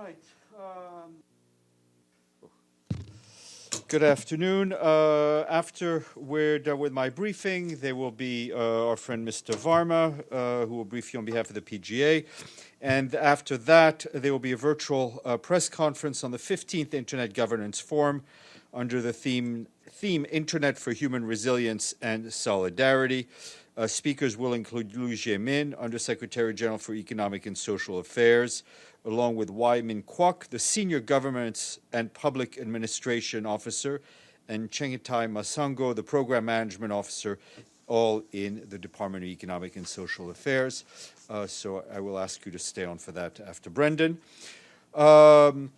right. Good afternoon. After we're done with my briefing, there will be our friend Mr. Varma, who will brief you on behalf of the PGA. And after that, there will be a virtual press conference on the 15th Internet Governance Forum under the theme Internet for Human Resilience and Solidarity. Speakers will include Liu Jiemin, Undersecretary General for Economic and Social Affairs, along with Wai Min Kwok, the Senior Governments and Public Administration Officer, and Chengitai Masango, the Program Management Officer, all in the Department of Economic and Social Affairs. So I will ask you to stay on for that after Brendan. Turning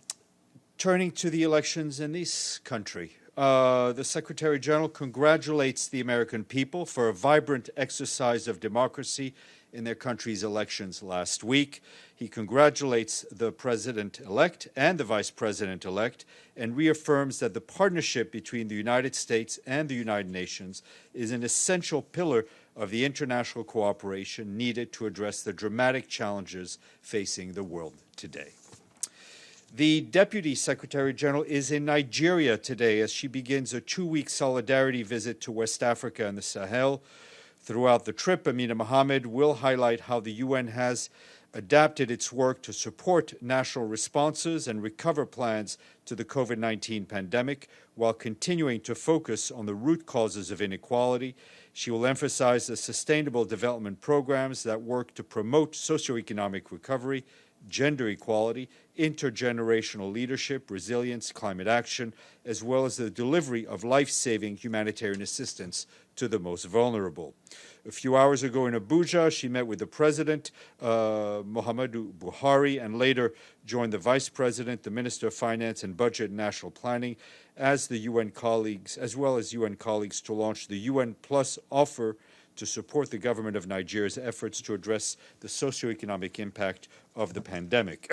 to the elections in this country. The Secretary General congratulates the American people for a vibrant exercise of democracy in their country's elections last week. He congratulates the President-elect and the Vice President-elect and reaffirms that the partnership between the United States and the United Nations is an essential pillar of the international cooperation needed to address the dramatic challenges facing the world today. The Deputy Secretary General is in Nigeria today as she begins a 2-week solidarity visit to West Africa and the Sahel. Throughout the trip, Amina Mohammed will highlight how the UN has adapted its work to support national responses and recover plans to the COVID-19 pandemic while continuing to focus on the root causes of inequality. She will emphasize the sustainable development programs that work to promote socioeconomic recovery, gender equality, intergenerational leadership, resilience, climate action, as well as the delivery of life-saving humanitarian assistance to the most vulnerable. A few hours ago in Abuja, she met with the President, Muhammadu Buhari, and later joined the Vice President, the Minister of Finance and Budget and National Planning, as well as UN colleagues to launch the UN Plus offer to support the government of Nigeria's efforts to address the socioeconomic impact of the pandemic.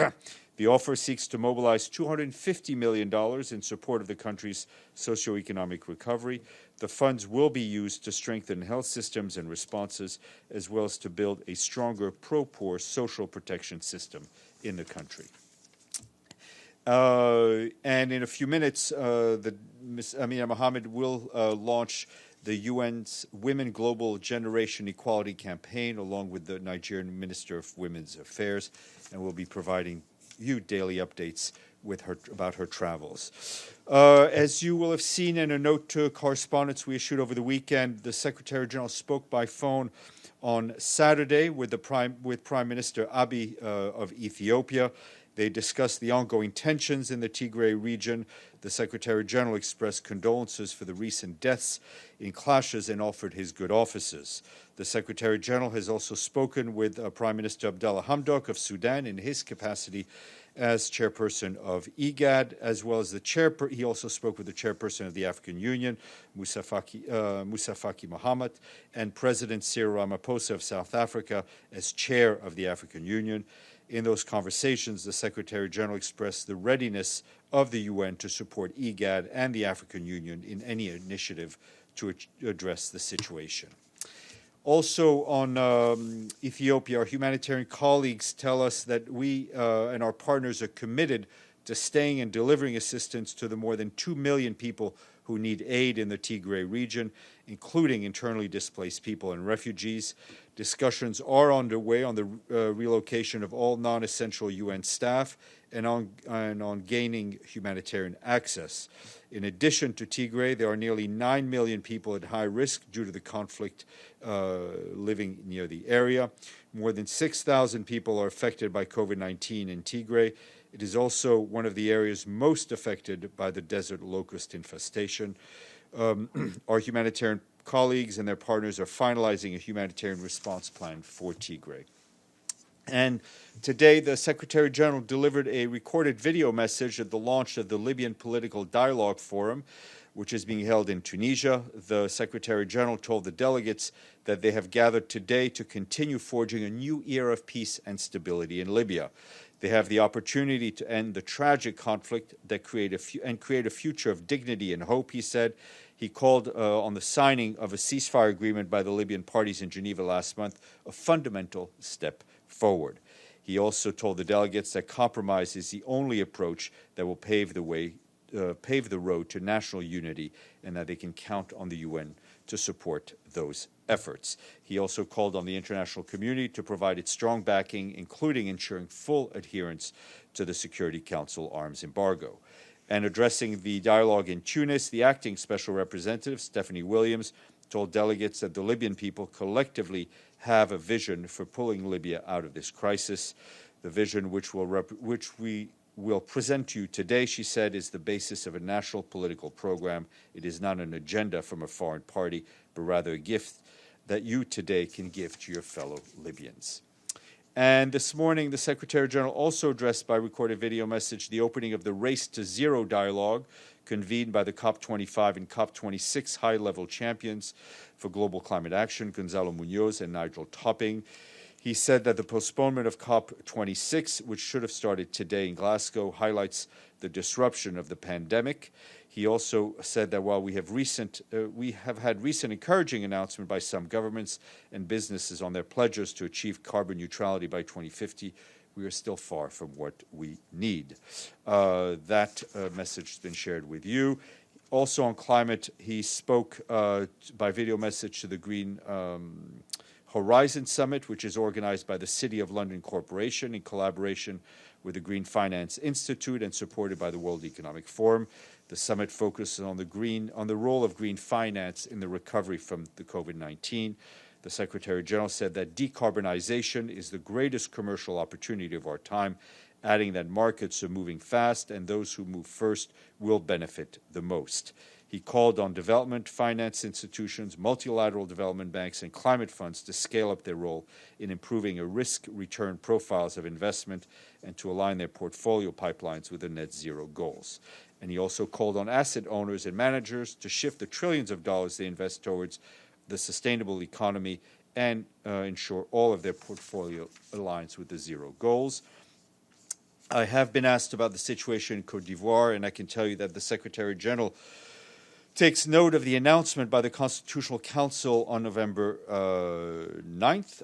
The offer seeks to mobilize $250 million in support of the country's socioeconomic recovery. The funds will be used to strengthen health systems and responses, as well as to build a stronger pro-poor social protection system in the country. And in a few minutes, Ms. Amina Mohammed will launch the UN's Women Global Generation Equality Campaign, along with the Nigerian Minister of Women's Affairs, and will be providing you daily updates with her about her travels. As you will have seen in a note to correspondence we issued over the weekend, the Secretary General spoke by phone on Saturday with Prime Minister Abiy of Ethiopia. They discussed the ongoing tensions in the Tigray region. The Secretary General expressed condolences for the recent deaths in clashes and offered his good offices. The Secretary General has also spoken with Prime Minister Abdallah Hamdok of Sudan in his capacity as chairperson of IGAD, as well as he also spoke with the chairperson of the African Union, Musa Faki Mohammed, and President Cyril Ramaphosa of South Africa as chair of the African Union. In those conversations, the Secretary General expressed the readiness of the UN to support IGAD and the African Union in any initiative to address the situation. Also on Ethiopia, our humanitarian colleagues tell us that we and our partners are committed to staying and delivering assistance to the more than 2 million people who need aid in the Tigray region, including internally displaced people and refugees. Discussions are underway on the relocation of all non-essential UN staff and on gaining humanitarian access. In addition to Tigray, there are nearly 9 million people at high risk due to the conflict living near the area. More than 6,000 people are affected by COVID-19 in Tigray. It is also one of the areas most affected by the desert locust infestation. Our humanitarian colleagues and their partners are finalizing a humanitarian response plan for Tigray. And today, the Secretary General delivered a recorded video message at the launch of the Libyan Political Dialogue Forum, which is being held in Tunisia. The Secretary General told the delegates that they have gathered today to continue forging a new era of peace and stability in Libya. They have the opportunity to end the tragic conflict that create a future of dignity and hope, he said. He called on the signing of a ceasefire agreement by the Libyan parties in Geneva last month, a fundamental step forward. He also told the delegates that compromise is the only approach that will pave the road to national unity, and that they can count on the UN to support those efforts. He also called on the international community to provide its strong backing, including ensuring full adherence to the Security Council arms embargo. And addressing the dialogue in Tunis, the acting special representative, Stephanie Williams, told delegates that the Libyan people collectively have a vision for pulling Libya out of this crisis. The vision which we will present to you today, she said, is the basis of a national political program. It is not an agenda from a foreign party, but rather a gift that you today can give to your fellow Libyans. And this morning, the Secretary General also addressed by recorded video message the opening of the Race to Zero dialogue convened by the COP25 and COP26 high-level champions for global climate action, Gonzalo Munoz and Nigel Topping. He said that the postponement of COP26, which should have started today in Glasgow, highlights the disruption of the pandemic. He also said that while we have had recent encouraging announcement by some governments and businesses on their pledges to achieve carbon neutrality by 2050, we are still far from what we need. That message has been shared with you. Also on climate, he spoke by video message to the Green Horizon Summit, which is organized by the City of London Corporation in collaboration with the Green Finance Institute and supported by the World Economic Forum. The summit focuses on the role of green finance in the recovery from the COVID-19. The Secretary General said that decarbonization is the greatest commercial opportunity of our time, adding that markets are moving fast and those who move first will benefit the most. He called on development finance institutions, multilateral development banks, and climate funds to scale up their role in improving a risk-return profiles of investment and to align their portfolio pipelines with the net zero goals. And he also called on asset owners and managers to shift the trillions of dollars they invest towards the sustainable economy and ensure all of their portfolio aligns with the zero goals. I have been asked about the situation in Côte d'Ivoire, and I can tell you that the Secretary General takes note of the announcement by the Constitutional Council on November 9th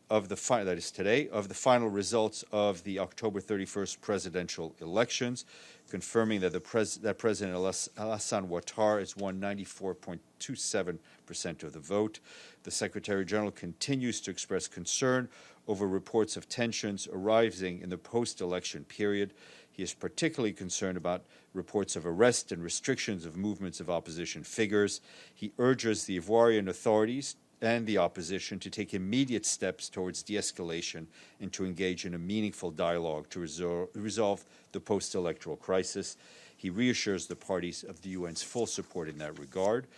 that is today, of the final results of the October 31st presidential elections, confirming that President Alassane Ouattara has won 94.27% of the vote. The Secretary General continues to express concern over reports of tensions arising in the post-election period. He is particularly concerned about reports of arrest and restrictions of movements of opposition figures. He urges the Ivorian authorities and the opposition to take immediate steps towards de-escalation and to engage in a meaningful dialogue to resolve the post-electoral crisis. He reassures the parties of the UN's full support in that regard.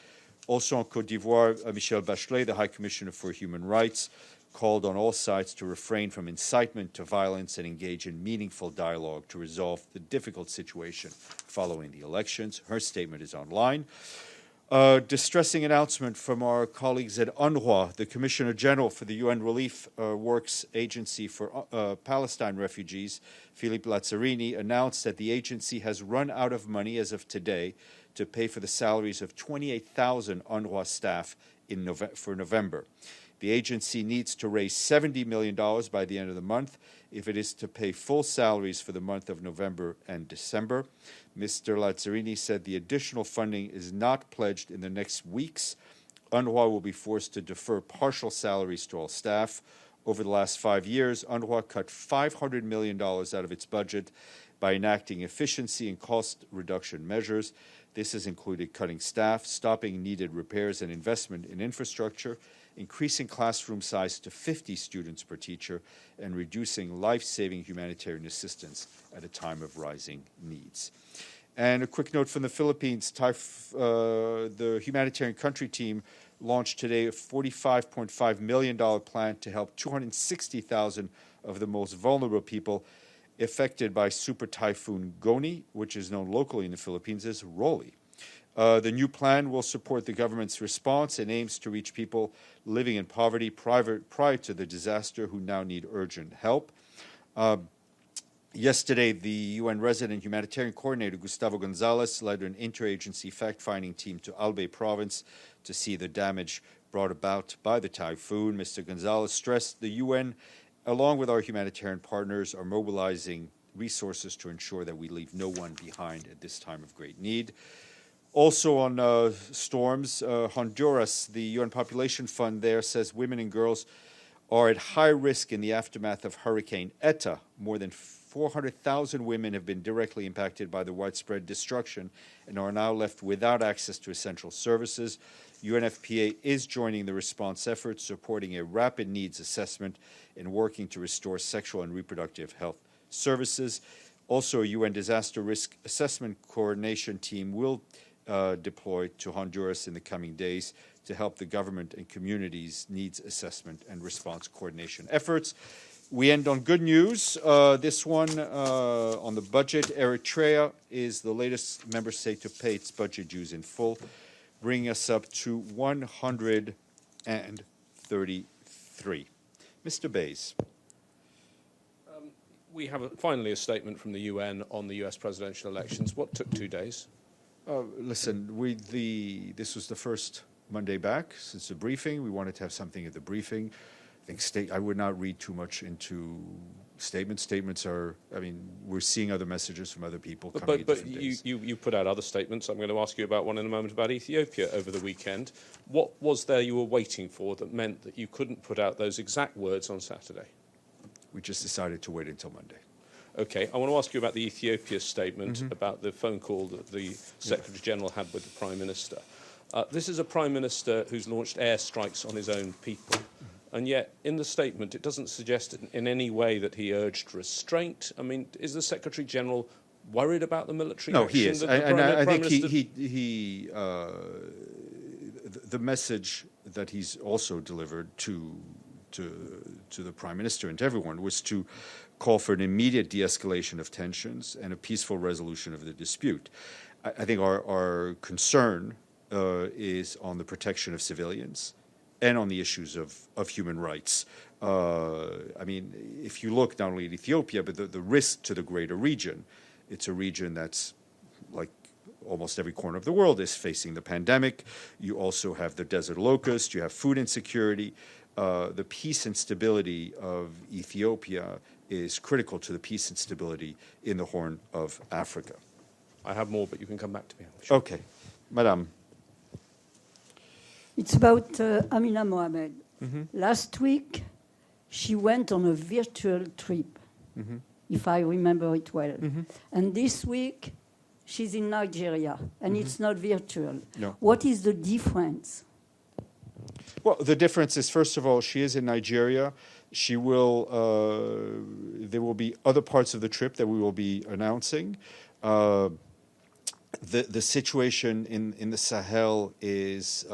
Also in Côte d'Ivoire, Michelle Bachelet, the High Commissioner for Human Rights, called on all sides to refrain from incitement to violence and engage in meaningful dialogue to resolve the difficult situation following the elections. Her statement is online. Distressing announcement from our colleagues at UNRWA, the Commissioner General for the UN Relief Works Agency for Palestine refugees, Philippe Lazzarini, announced that the agency has run out of money as of today to pay for the salaries of 28,000 UNRWA staff for November. The agency needs to raise $70 million by the end of the month if it is to pay full salaries for the month of November and December. Mr. Lazzarini said the additional funding is not pledged in the next weeks. UNRWA will be forced to defer partial salaries to all staff. Over the last 5 years, UNRWA cut $500 million out of its budget by enacting efficiency and cost reduction measures. This has included cutting staff, stopping needed repairs and investment in infrastructure, increasing classroom size to 50 students per teacher, and reducing life-saving humanitarian assistance at a time of rising needs. And a quick note from the Philippines, the Humanitarian Country Team launched today a $45.5 million plan to help 260,000 of the most vulnerable people affected by Super Typhoon Goni, which is known locally in the Philippines as Rolly. The new plan will support the government's response and aims to reach people living in poverty prior to the disaster who now need urgent help. Yesterday, the UN resident humanitarian coordinator, Gustavo Gonzalez, led an interagency fact-finding team to Albay province to see the damage brought about by the typhoon. Mr. Gonzalez stressed the UN along with our humanitarian partners, are mobilizing resources to ensure that we leave no one behind at this time of great need. Also on storms, Honduras, the UN Population Fund there says women and girls are at high risk in the aftermath of Hurricane Eta. More than 400,000 women have been directly impacted by the widespread destruction and are now left without access to essential services. UNFPA is joining the response efforts, supporting a rapid needs assessment and working to restore sexual and reproductive health services. Also, a UN disaster risk assessment coordination team will deploy to Honduras in the coming days to help the government and communities' needs assessment and response coordination efforts. We end on good news. This one on the budget. Eritrea is the latest member state to pay its budget dues in full, bringing us up to 133. Mr. Bays. We have finally a statement from the UN on the US presidential elections. What took 2 days? Listen, this was the first Monday back since the briefing. We wanted to have something at the briefing. I would not read too much into statements. Statements are, I mean, we're seeing other messages from other people coming But you put out other statements. I'm going to ask you about one in a moment about Ethiopia over the weekend. What was there you were waiting for that meant that you couldn't put out those exact words on Saturday? We just decided to wait until Monday. Okay, I want to ask you about the Ethiopia statement, about the phone call that the Secretary-General had with the Prime Minister. This is a Prime Minister who's launched airstrikes on his own people. And yet, in the statement, it doesn't suggest in any way that he urged restraint. I mean, is the Secretary-General worried about the military action? No, he is. And I think the message that he's also delivered to the Prime Minister and to everyone was to call for an immediate de-escalation of tensions and a peaceful resolution of the dispute. I think our concern is on the protection of civilians and on the issues of human rights. I mean, if you look not only at Ethiopia, but the risk to the greater region, it's a region that's like almost every corner of the world is facing the pandemic. You also have the desert locust, you have food insecurity. The peace and stability of Ethiopia is critical to the peace and stability in the Horn of Africa. I have more, but you can come back to me. Sure. Okay. Madame. It's about Amina Mohamed. Last week, she went on a virtual trip, if I remember it well. And this week, she's in Nigeria, and it's not virtual. No. What is the difference? Well, the difference is, first of all, she is in Nigeria. She will. There will be other parts of the trip that we will be announcing. The situation in the Sahel is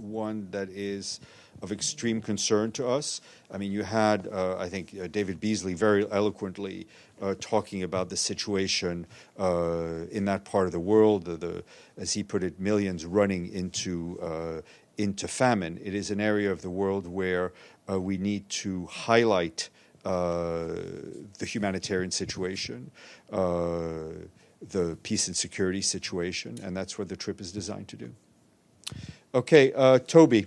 one that is of extreme concern to us. I mean, you had, I think, David Beasley very eloquently talking about the situation in that part of the world, as he put it, millions running into famine. It is an area of the world where we need to highlight the humanitarian situation, the peace and security situation, and that's what the trip is designed to do. Okay, Toby.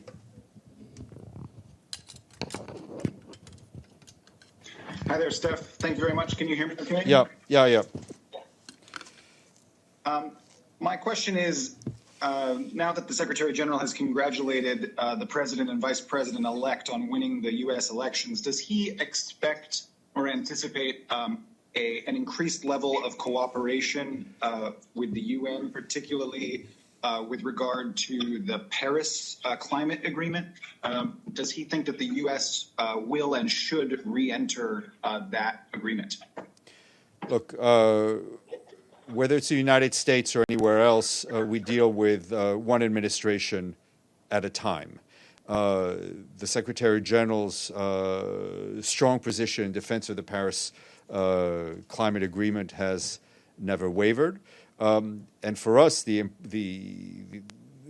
Hi there, Steph. Thank you very much. Can you hear me okay? Yeah. My question is, now that the Secretary General has congratulated the President and Vice President-elect on winning the U.S. elections, does he expect or anticipate an increased level of cooperation with the UN, particularly with regard to the Paris climate agreement? Does he think that the U.S. will and should re-enter that agreement? Look, whether it's the United States or anywhere else, we deal with one administration at a time. The Secretary General's strong position in defense of the Paris climate agreement has never wavered. And for us,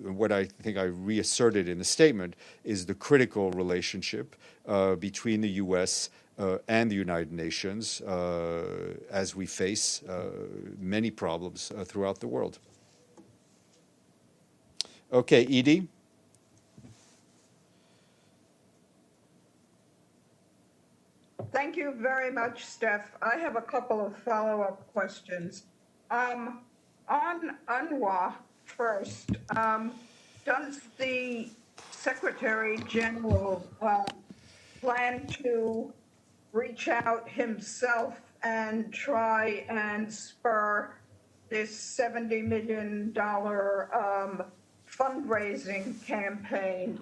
what I think I reasserted in the statement is the critical relationship between the U.S. And the United Nations as we face many problems throughout the world. Okay, Edie. Thank you very much, Steph. I have a couple of follow-up questions. On UNRWA first, does the Secretary General plan to reach out himself and try and spur this $70 million fundraising campaign?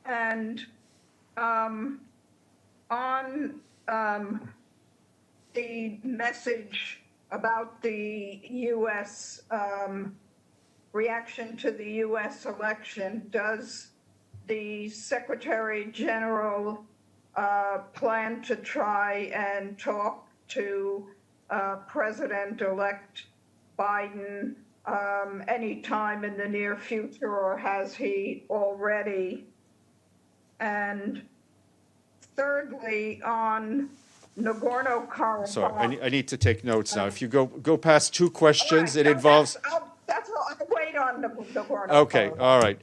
And on the message about the U.S. Reaction to the U.S. election, does the Secretary General plan to try and talk to President-elect Biden any time in the near future, or has he already? And thirdly, on Nagorno-Karabakh. Sorry, I need to take notes now. If you go past two questions, right, it involves. That's all. I'll wait on Nagorno-Karabakh. Okay, all right.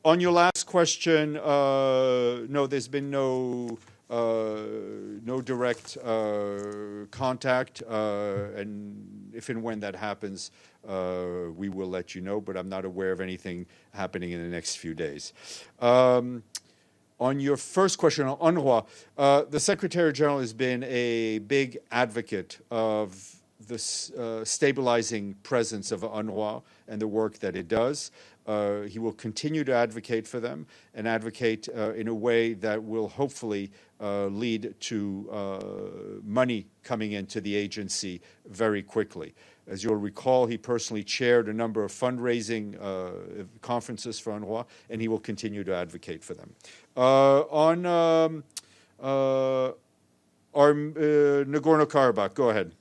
On your last question, no, there's been no direct contact, and if and when that happens, we will let you know. But I'm not aware of anything happening in the next few days. On your first question on UNRWA, the Secretary General has been a big advocate of the stabilizing presence of UNRWA and the work that it does. He will continue to advocate for them and advocate in a way that will hopefully lead to money coming into the agency very quickly. As you'll recall, he personally chaired a number of fundraising conferences for UNRWA, and he will continue to advocate for them. On our Nagorno-Karabakh, go ahead.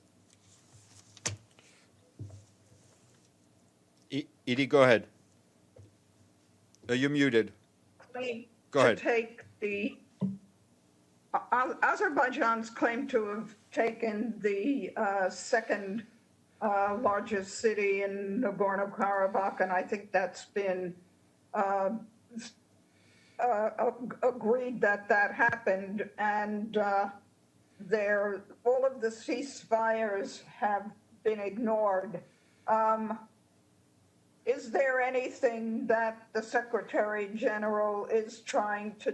Edie, go ahead. You're muted. Go ahead. Take the Azerbaijan's claim to have taken the second largest city in Nagorno-Karabakh, and I think that's been agreed that happened, and all of the ceasefires have been ignored. Is there anything that the Secretary General is trying to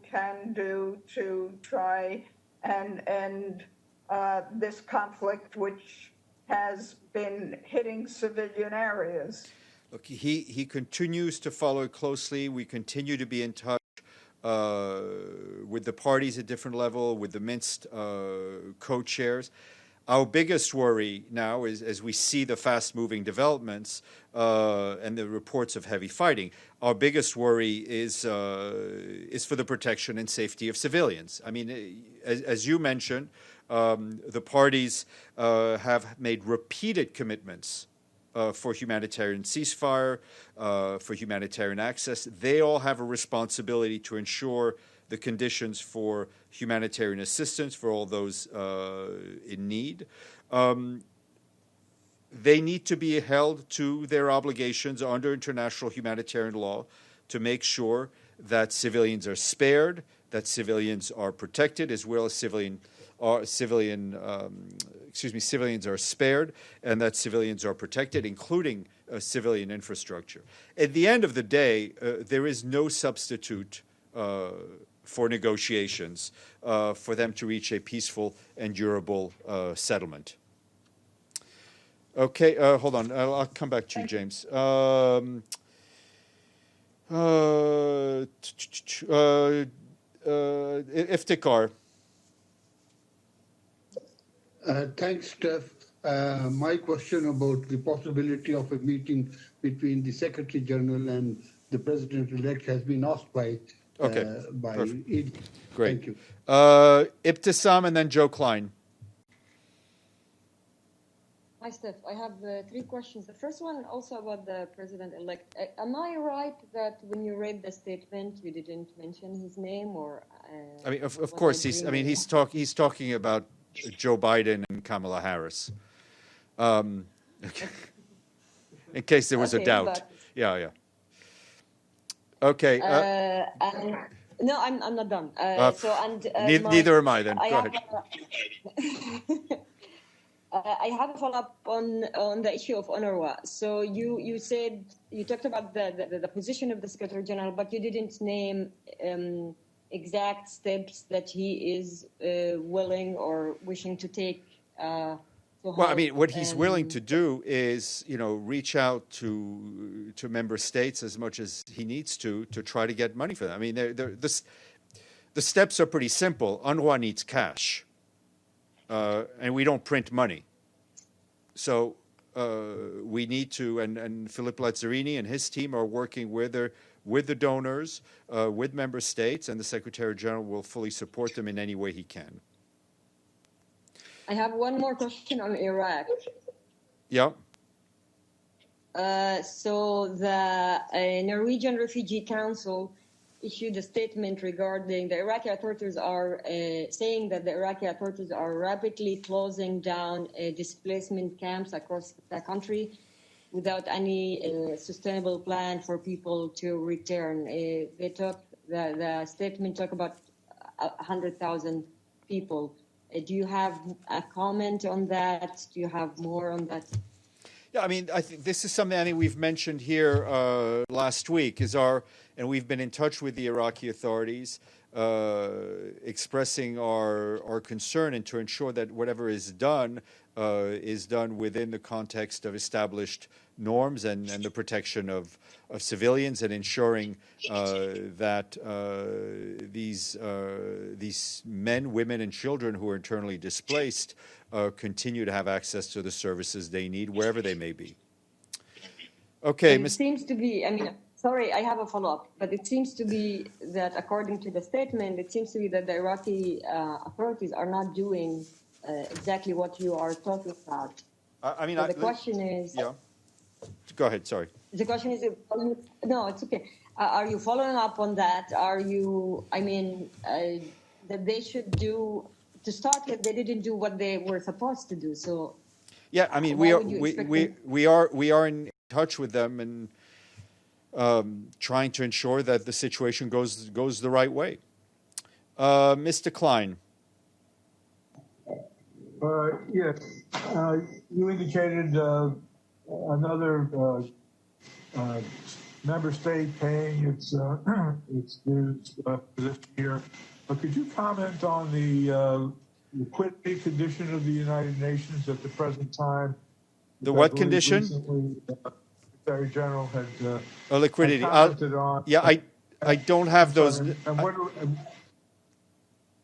can do to try and end this conflict, which has been hitting civilian areas? Look, he continues to follow it closely. We continue to be in touch with the parties at different level, with the Minsk co-chairs. Our biggest worry now is, as we see the fast-moving developments and the reports of heavy fighting, our biggest worry is for the protection and safety of civilians. I mean, as you mentioned, the parties have made repeated commitments for humanitarian ceasefire, for humanitarian access. They all have a responsibility to ensure the conditions for humanitarian assistance for all those in need. They need to be held to their obligations under international humanitarian law to make sure that civilians are spared, that civilians are protected, as well as civilians are spared, and that civilians are protected, including civilian infrastructure. At the end of the day, there is no substitute for negotiations for them to reach a peaceful and durable settlement. Okay, hold on. I'll come back to you, James. Iftikhar. Thanks, Steph. My question about the possibility of a meeting between the Secretary General and the President-elect has been asked by Edie. Great. Thank you. Ibtisam and then Joe Klein. Hi, Steph. I have 3 questions. The first one also about the President-elect. Am I right that when you read the statement, you didn't mention his name, or? I mean, of course, he's talking about Joe Biden and Kamala Harris. In case there was a doubt. Yeah. Okay. No, I'm not done. Neither am I. Then go ahead. I have a follow-up on the issue of UNRWA. So you said you talked about the position of the Secretary General, but you didn't name exact steps that he is willing or wishing to take. Well, I mean, what he's willing to do is, reach out to member states as much as he needs to try to get money for them. I mean, the steps are pretty simple. UNRWA needs cash, and we don't print money. So we need to, and Philippe Lazzarini and his team are working with the donors, with member states, and the Secretary General will fully support them in any way he can. I have one more question on Iraq. Yeah. So the Norwegian Refugee Council issued a statement regarding the Iraqi authorities are saying that the Iraqi authorities are rapidly closing down displacement camps across the country without any sustainable plan for people to return. The statement talk about 100,000 people. Do you have a comment on that? Do you have more on that? Yeah, I mean, I think this is something we've mentioned here last week, and we've been in touch with the Iraqi authorities, expressing our concern and to ensure that whatever is done within the context of established norms and the protection of civilians, and ensuring that these men, women, and children who are internally displaced continue to have access to the services they need wherever they may be. Okay, it seems to be. I mean, sorry, I have a follow-up, but it seems to be that according to the statement, it seems to be that the Iraqi authorities are not doing exactly what you are talking about. The question is. Yeah. Go ahead. Sorry. The question is, no, it's okay. Are you following up on that? Are you? I mean, that they should do to start with. They didn't do what they were supposed to do. So. Yeah, I mean, we are in touch with them and trying to ensure that the situation goes the right way. Mr. Klein. Yes, you indicated another member state paying its dues this year. But could you comment on the liquidity condition of the United Nations at the present time? The what condition? Recently, the Secretary General had liquidity. commented on. Yeah, I don't have those.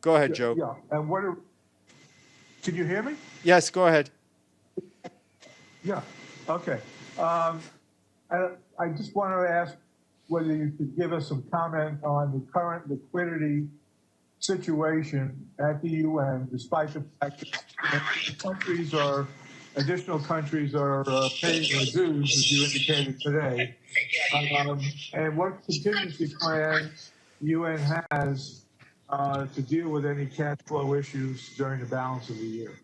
Go ahead, Joe. Yeah, and what are? Can you hear me? Yes, go ahead. Yeah. Okay. I just wanted to ask whether you could give us some comment on the current liquidity situation at the UN, despite the fact that additional countries are paying their dues, as you indicated today, and what contingency plans the UN has to deal with any cash flow issues during the balance of the year.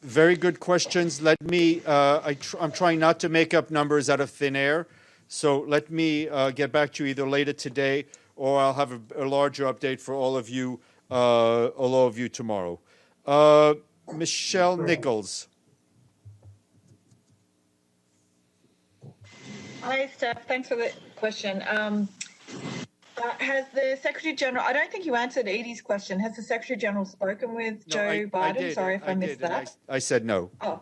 Very good questions. Let me, I'm trying not to make up numbers out of thin air, so let me get back to you either later today or I'll have a larger update for all of you tomorrow. Michelle Nichols. Hi, Steph. Thanks for the question. Has the Secretary General, I don't think you answered Edie's question, has the Secretary General spoken with Joe Biden? Sorry if I missed that. I said no. Oh,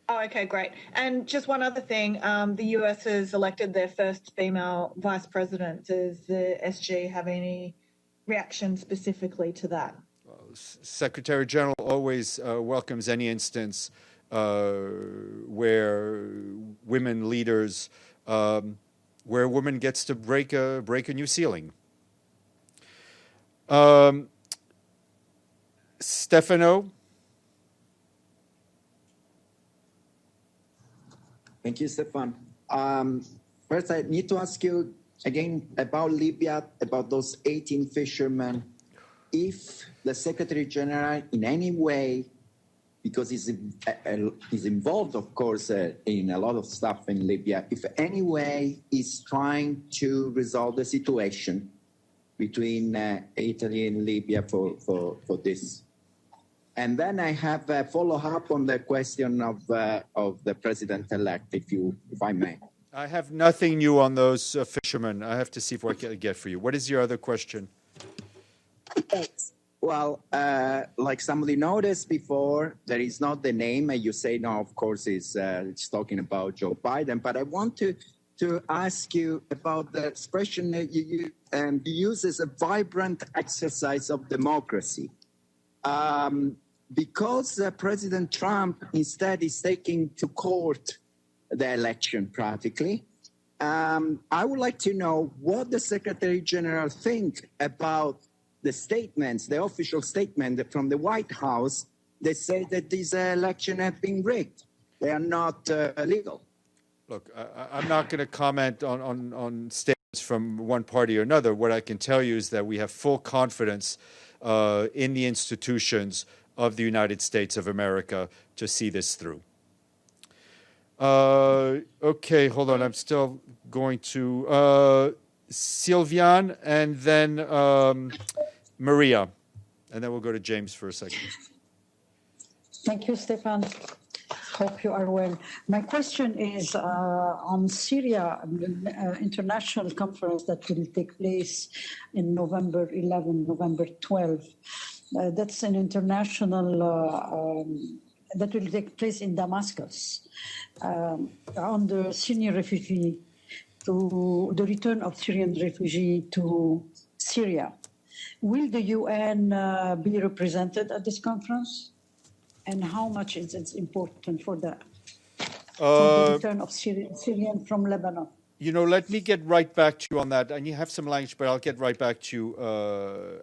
okay, great. And just one other thing, the US has elected their first female vice president. Does the SG have any reaction specifically to that? Secretary General always welcomes any instance where women leaders where a woman gets to break a new ceiling. Stefano? Thank you, Stéphane. First, I need to ask you again about Libya, about those 18 fishermen. If the Secretary General in any way because he's involved, of course, in a lot of stuff in Libya, if any way is trying to resolve the situation between Italy and Libya for this. And then I have a follow-up on the question of the president-elect, if I may. I have nothing new on those fishermen. I have to see what I can get for you. What is your other question? Well, like somebody noticed before, there is not the name. And you say, no, of course, it's talking about Joe Biden. But I want to ask you about the expression that you use as a vibrant exercise of democracy. Because President Trump instead is taking to court the election practically, I would like to know what the Secretary General think about the statements, the official statement from the White House. They say that these elections have been rigged. They are not legal. Look, I'm not going to comment on statements from one party or another. What I can tell you is that we have full confidence in the institutions of the United States of America to see this through. Okay, hold on. I'm still going to Sylviane and then Maria. And then we'll go to James for a second. Thank you, Stéphane. Hope you are well. My question is on Syria, international conference that will take place in November 11, November 12. That's an international that will take place in Damascus on the Syrian refugee, to the return of Syrian refugee to Syria. Will the UN be represented at this conference? And how much is it important for that? For the return of Syrian from Lebanon. You know, let me get right back to you on that. And you have some language, but I'll get right back to you.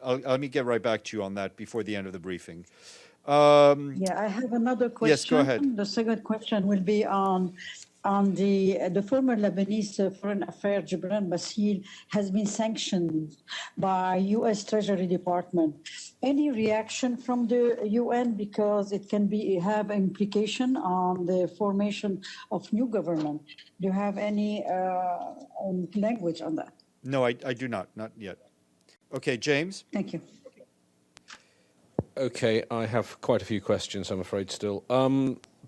Let me get right back to you on that before the end of the briefing. Yeah, I have another question. Yes, go ahead. The second question will be on the former Lebanese Foreign Affairs Gibran Bassil has been sanctioned by U.S. Treasury Department. Any reaction from the UN, because it can have implication on the formation of new government? Do you have any language on that? No, I do not yet. Okay, James? Thank you. Okay, I have quite a few questions, I'm afraid, still.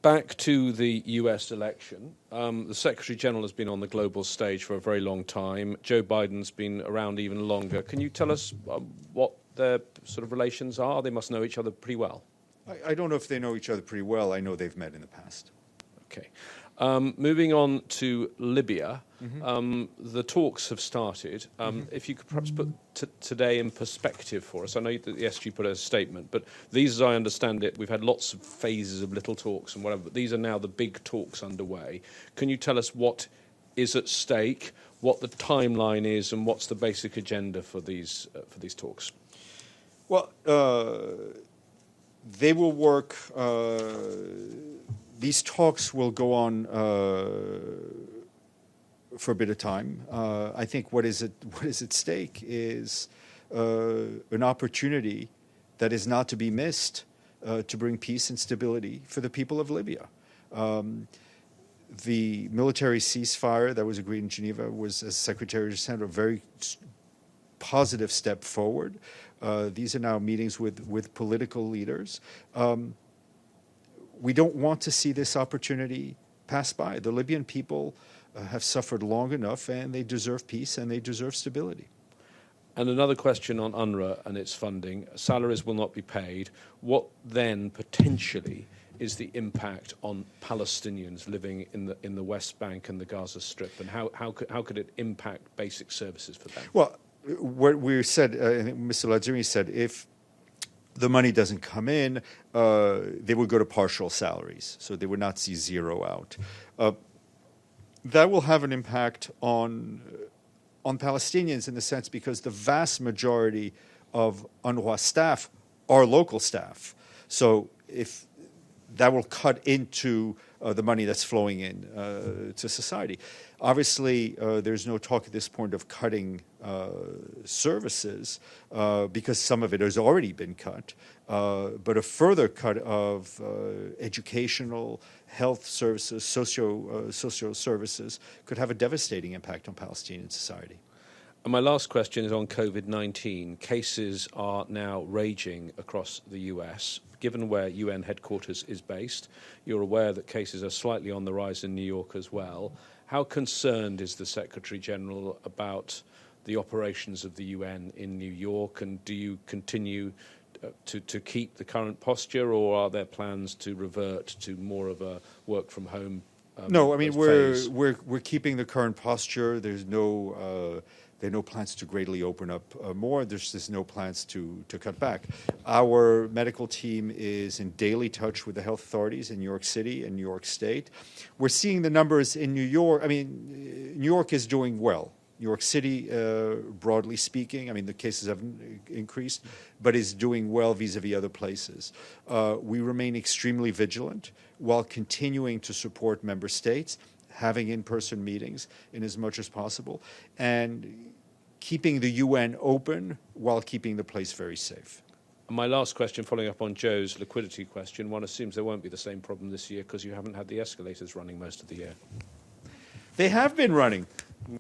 Back to the US election. The Secretary General has been on the global stage for a very long time. Joe Biden's been around even longer. Can you tell us what their sort of relations are? They must know each other pretty well. I don't know if they know each other pretty well. I know they've met in the past. Okay. Moving on to Libya, the talks have started. If you could perhaps put today in perspective for us. I know that the SG put a statement, but these, as I understand it, we've had lots of phases of little talks and whatever, but these are now the big talks underway. Can you tell us what is at stake, what the timeline is, and what's the basic agenda for these talks? Well, they will work... These talks will go on for a bit of time. I think what is at stake is an opportunity that is not to be missed to bring peace and stability for the people of Libya. The military ceasefire that was agreed in Geneva was, as Secretary said, a very positive step forward. These are now meetings with political leaders. We don't want to see this opportunity pass by. The Libyan people have suffered long enough, and they deserve peace and they deserve stability. And another question on UNRWA and its funding. Salaries will not be paid. What then potentially is the impact on Palestinians living in the West Bank and the Gaza Strip, and how could it impact basic services for them? Well, what we said, I think Mr. Lazzari said, if the money doesn't come in, they would go to partial salaries, so they would not see zero out. That will have an impact on Palestinians in the sense because the vast majority of UNRWA staff are local staff. So if that will cut into the money that's flowing in to society. Obviously, there's no talk at this point of cutting services, because some of it has already been cut, but a further cut of educational, health services, social services could have a devastating impact on Palestinian society. And my last question is on COVID-19. Cases are now raging across the US. Given where UN headquarters is based, you're aware that cases are slightly on the rise in New York as well. How concerned is the Secretary General about the operations of the UN in New York, and do you continue to keep the current posture, or are there plans to revert to more of a work from home? No, I mean we're keeping the current posture. There's no plans to greatly open up more. There's no plans to cut back. Our medical team is in daily touch with the health authorities in New York City and New York State. We're seeing the numbers in New York. I mean, New York is doing well. New York City, broadly speaking, I mean, the cases have increased, but is doing well vis-a-vis other places. We remain extremely vigilant while continuing to support member states, having in-person meetings in as much as possible, and keeping the UN open while keeping the place very safe. My last question, following up on Joe's liquidity question, one assumes there won't be the same problem this year because you haven't had the escalators running most of the year. They have been running.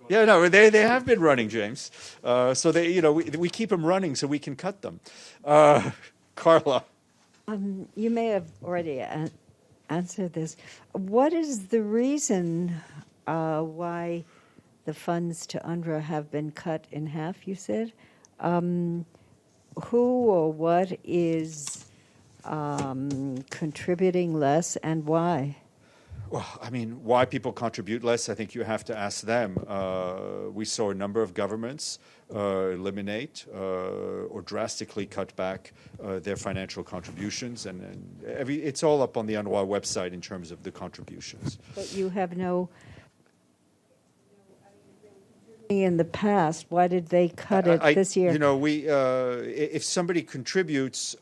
Yeah, no, they have been running, James. So we keep them running so we can cut them. Carla. You may have already answered this. What is the reason why the funds to UNRWA have been cut in half, you said? Who or what is contributing less, and why? Well, I mean, why people contribute less, I think you have to ask them. We saw a number of governments eliminate or drastically cut back their financial contributions, and it's all up on the UNRWA website in terms of the contributions. But you have no... In the past, why did they cut it this year? You know, if somebody contributes,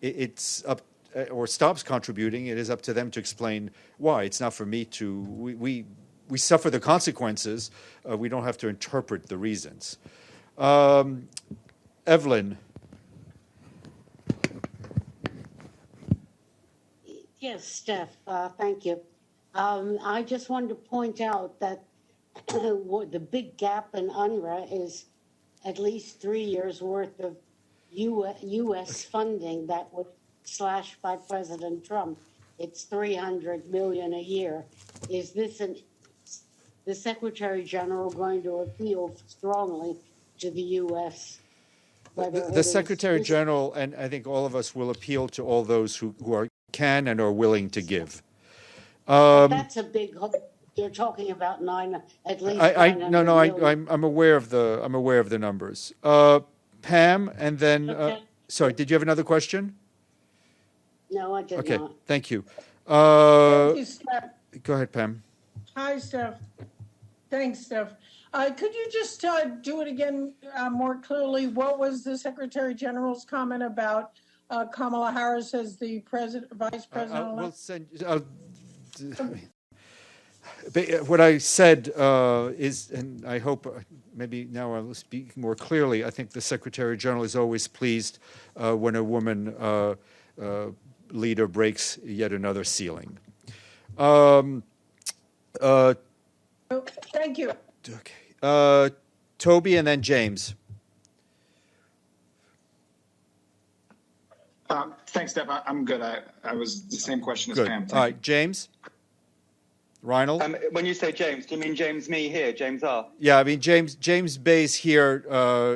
it's up, or stops contributing, it is up to them to explain why. It's not for me to. We suffer the consequences. We don't have to interpret the reasons. Evelyn. Yes, Steph. Thank you. I just wanted to point out that the big gap in UNRWA is at least 3 years worth of U.S. funding that was slashed by President Trump. It's $300 million a year. Is this the Secretary General going to appeal strongly to the U.S.? The Secretary General, and I think all of us, will appeal to all those who can and are willing to give. That's a big. You're talking about at least. I'm aware of the numbers. Pam, and then okay. Sorry, did you have another question? No, I did not. Okay, thank you. Thank you, Steph. Go ahead, Pam. Hi, Steph. Thanks, Steph. Could you just do it again more clearly? What was the Secretary General's comment about Kamala Harris as the Vice President? We'll send. What I said is, and I hope maybe now I'll speak more clearly, I think the Secretary General is always pleased when a woman leader breaks yet another ceiling. Thank you. Okay. Toby and then James. Thanks, Steph. I'm good. I was the same question as Good. Pam. All right, James? Reinhold? When you say James, do you mean James me here, James R? Yeah, I mean, James Bays here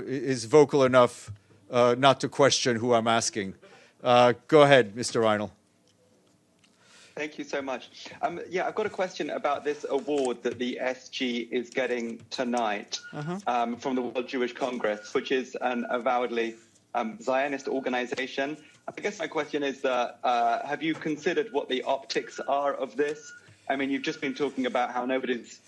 is vocal enough not to question who I'm asking. Go ahead, Mr. Reinhold. Thank you so much. I've got a question about this award that the SG is getting tonight from the World Jewish Congress, which is an avowedly Zionist organization. I guess my question is, have you considered what the optics are of this? I mean, you've just been talking about how nobody's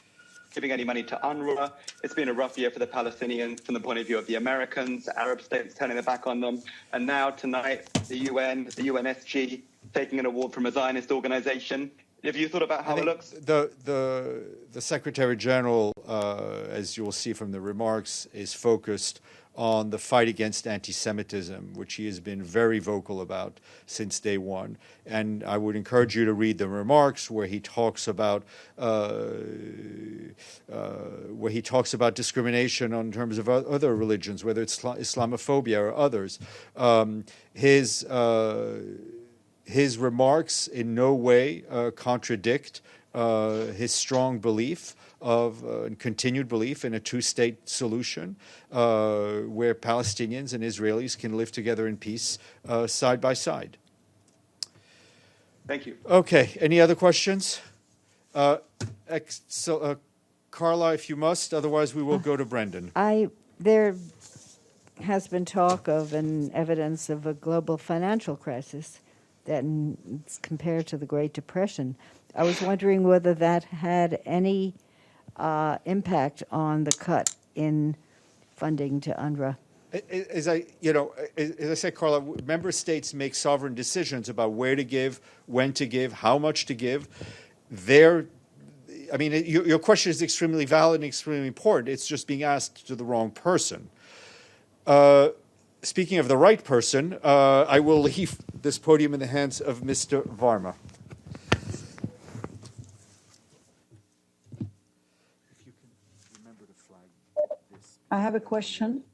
giving any money to UNRWA. It's been a rough year for the Palestinians from the point of view of the Americans, Arab states turning their back on them. And now tonight, the UNSG, taking an award from a Zionist organization. Have you thought about how it looks? The Secretary General, as you will see from the remarks, is focused on the fight against anti-Semitism, which he has been very vocal about since day one. And I would encourage you to read the remarks where he talks about discrimination in terms of other religions, whether it's Islamophobia or others. His remarks in no way contradict his strong belief and continued belief in a two-state solution where Palestinians and Israelis can live together in peace side by side. Thank you. Okay. Any other questions? Carla, if you must. Otherwise, we will go to Brendan. There has been talk of and evidence of a global financial crisis that compared to the Great Depression. I was wondering whether that had any impact on the cut in funding to UNRWA. As I said, Carla, member states make sovereign decisions about where to give, when to give, how much to give. Your question is extremely valid and extremely important. It's just being asked to the wrong person. Speaking of the right person, I will leave this podium in the hands of Mr. Varma. I have a question.